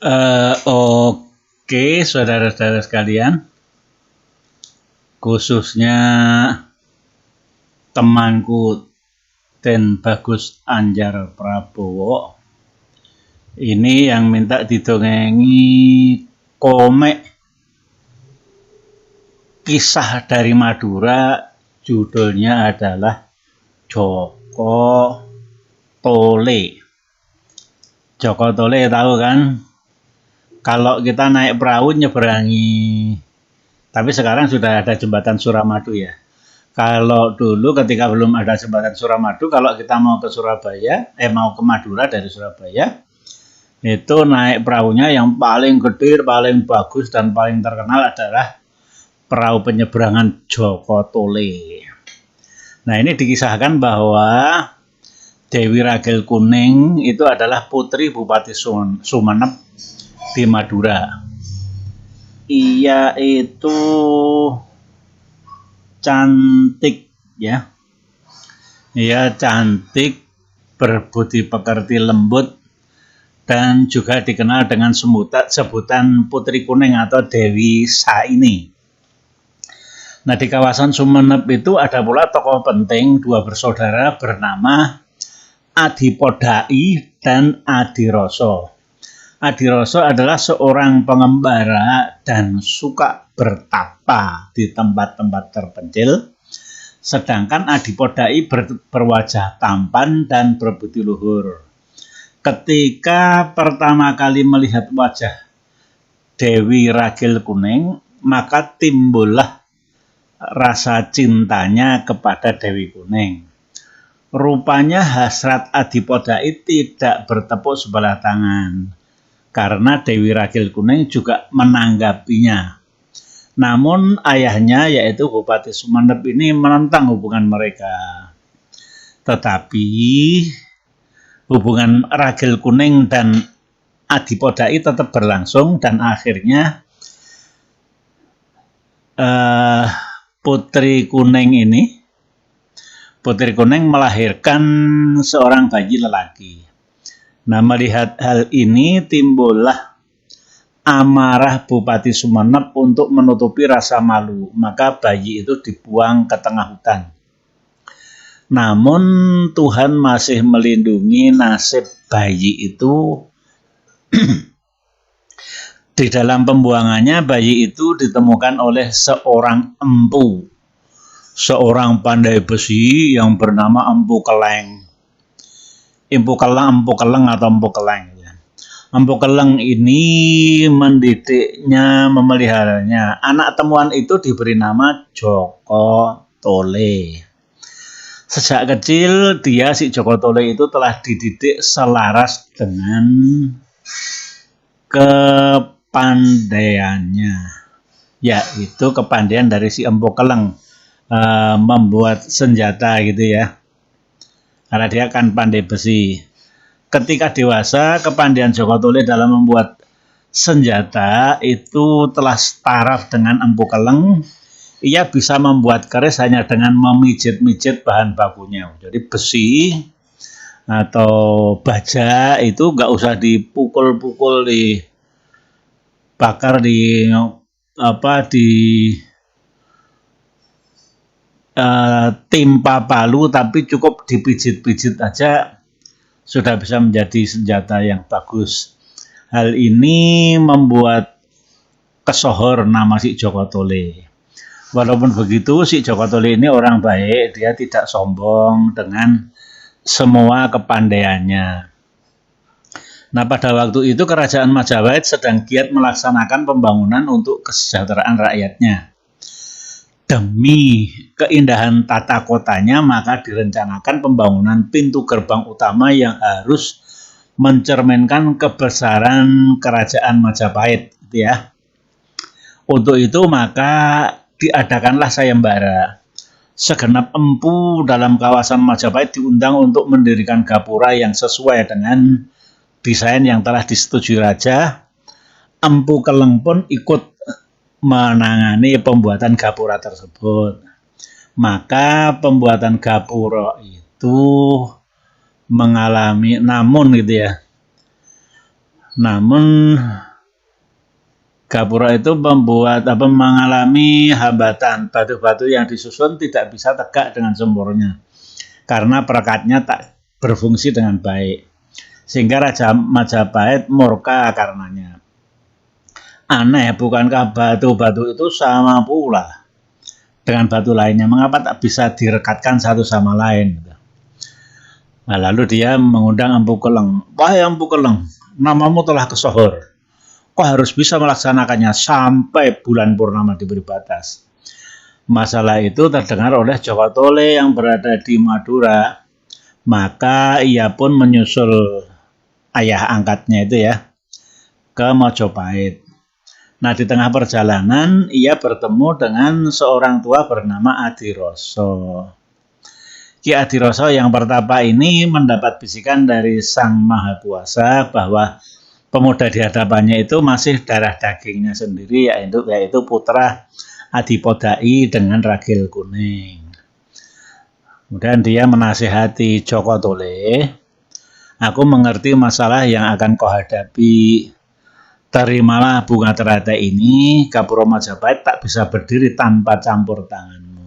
Oke, saudara-saudara sekalian, khususnya temanku Den Bagus Anjar Prabowo, ini yang minta didongengi komik Kisah dari Madura, judulnya adalah Joko Tole. Joko Tole tahu kan? Kalau kita naik perahu nyeberangi, tapi sekarang sudah ada jembatan Suramadu ya. Kalau dulu ketika belum ada jembatan Suramadu, kalau kita mau ke Surabaya, mau ke Madura dari Surabaya, itu naik perahunya yang paling gede, paling bagus dan paling terkenal adalah perahu penyeberangan Joko Tole. Nah, ini dikisahkan bahwa Dewi Ragil Kuning itu adalah putri Bupati Sumeneb di Madura. Ia itu cantik ya. Ia cantik, berbudi pekerti, lembut, dan juga dikenal dengan sebutan Putri Kuning atau Dewi Saini. Nah, di kawasan Sumeneb itu ada pula tokoh penting, dua bersaudara bernama Adipodai dan Adiroso. Adiroso adalah seorang pengembara dan suka bertapa di tempat-tempat terpencil, sedangkan Adipodai berwajah tampan dan berbudi luhur. Ketika pertama kali melihat wajah Dewi Ragil Kuning, maka timbullah rasa cintanya kepada Dewi Kuning. Rupanya hasrat Adipodai tidak bertepuk sebelah tangan, karena Dewi Ragil Kuning juga menanggapinya. Namun ayahnya yaitu Bupati Sumeneb ini menentang hubungan mereka. Tetapi hubungan Ragil Kuning dan Adipodai tetap berlangsung dan akhirnya Putri Kuning melahirkan seorang bayi lelaki. Nah, melihat hal ini timbullah amarah Bupati Sumeneb untuk menutupi rasa malu. Maka bayi itu dibuang ke tengah hutan. Namun Tuhan masih melindungi nasib bayi itu. Di dalam pembuangannya, bayi itu ditemukan oleh seorang empu, seorang pandai besi yang bernama Empu Keleng. Empu Keleng atau Empu Keleng. Empu Keleng ini mendidiknya, memeliharanya. Anak temuan itu diberi nama Joko Tole. Sejak kecil si Joko Tole itu telah dididik selaras dengan kepandaiannya, yaitu kepandaian dari si Empu Keleng membuat senjata gitu ya, karena dia kan pandai besi. Ketika dewasa, kepandaian Joko Tole dalam membuat senjata itu telah setaraf dengan Empu Keleng. Ia bisa membuat keris hanya dengan memijit-mijit bahan bakunya. Jadi besi atau baja itu nggak usah dipukul-pukul, dibakar, timpa palu, tapi cukup dipijit-pijit aja sudah bisa menjadi senjata yang bagus. Hal ini membuat kesohor nama si Joko Tole. Walaupun begitu, si Joko Tole ini orang baik, dia tidak sombong dengan semua kepandaiannya. Nah, pada waktu itu Kerajaan Majapahit sedang giat melaksanakan pembangunan untuk kesejahteraan rakyatnya. Demi keindahan tata kotanya, maka direncanakan pembangunan pintu gerbang utama yang harus mencerminkan kebesaran Kerajaan Majapahit, gitu ya. Untuk itu maka diadakanlah sayembara. Segenap empu dalam kawasan Majapahit diundang untuk mendirikan gapura yang sesuai dengan desain yang telah disetujui raja. Empu Keleng pun ikut menangani pembuatan gapura tersebut. Maka pembuatan gapura itu mengalami, namun gitu ya, Namun gapura itu mengalami hambatan, batu-batu yang disusun tidak bisa tegak dengan sempurna karena perekatnya tak berfungsi dengan baik, sehingga Raja Majapahit murka karenanya. Aneh, bukankah batu-batu itu sama pula dengan batu lainnya? Mengapa tak bisa direkatkan satu sama lain? Nah, lalu dia mengundang Empu Keleng. Wahai Empu Keleng, namamu telah kesohor. Kau harus bisa melaksanakannya sampai bulan purnama diberi batas. Masalah itu terdengar oleh Joko Tole yang berada di Madura. Maka ia pun menyusul ayah angkatnya itu ya ke Majapahit. Nah, di tengah perjalanan ia bertemu dengan seorang tua bernama Adiroso. Ki Adiroso yang pertapa ini mendapat bisikan dari Sang Maha Kuasa bahwa pemuda di hadapannya itu masih darah dagingnya sendiri, yaitu putra Adipodai dengan ragil kuning. Kemudian dia menasihati Joko Tole, aku mengerti masalah yang akan kau hadapi. Terimalah bunga teratai ini, Gapura Majapahit tak bisa berdiri tanpa campur tanganmu.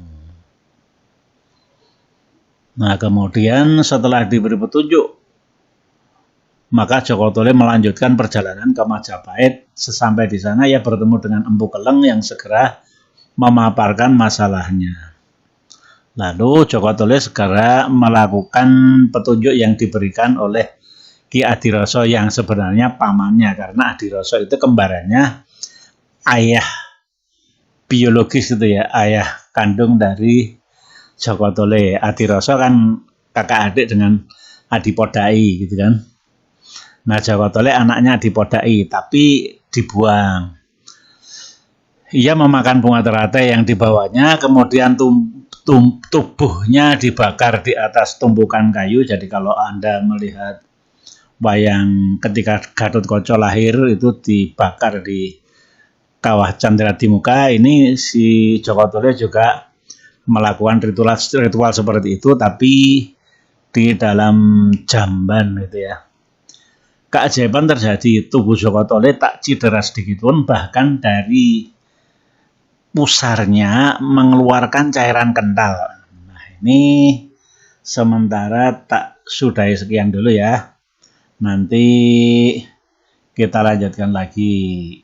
Nah, kemudian setelah diberi petunjuk, maka Joko Tole melanjutkan perjalanan ke Majapahit. Sesampai di sana ia bertemu dengan Empu Keleng yang segera memaparkan masalahnya. Lalu Joko Tole segera melakukan petunjuk yang diberikan oleh Ki Adiroso yang sebenarnya pamannya, karena Adiroso itu kembarannya ayah biologis itu ya, ayah kandung dari Joko Tole. Adiroso kan kakak adik dengan Adipodai gitu kan. Nah, Joko Tole anaknya Adipodai tapi dibuang. Ia memakan bunga teratai yang dibawanya, kemudian tubuhnya dibakar di atas tumpukan kayu. Jadi kalau Anda melihat wayang ketika Gatotkaca lahir itu dibakar di Kawah Candra di Muka, ini si Joko Tole juga melakukan ritual seperti itu tapi di dalam jamban gitu ya. Keajaiban terjadi, tubuh Joko Tole tak cedera sedikit pun, bahkan dari pusarnya mengeluarkan cairan kental. Nah, ini sementara tak sudahi sekian dulu ya. Nanti kita lanjutkan lagi.